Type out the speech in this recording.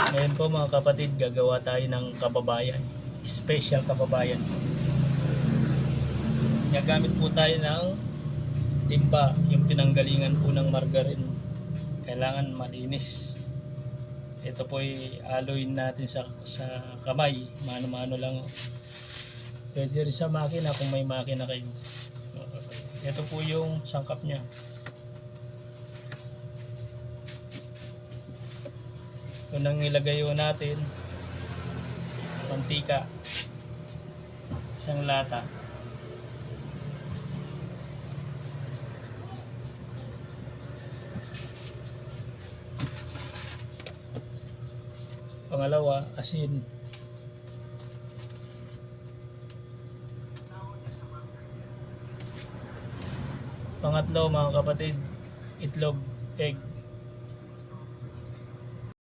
Ngayon po mga kapatid, gagawa tayo ng kababayan. Special kababayan. Gagamit po tayo ng timba, yung pinanggalingan po ng margarine. Kailangan malinis. Ito po ay aloyin natin sa kamay, mano-mano lang. Pwede rin sa makina kung may makina kayo. Ito po yung sangkap niya. Unang ilagay natin mantika, isang lata. Pangalawa, asin. Pangatlo mga kapatid, itlog, egg.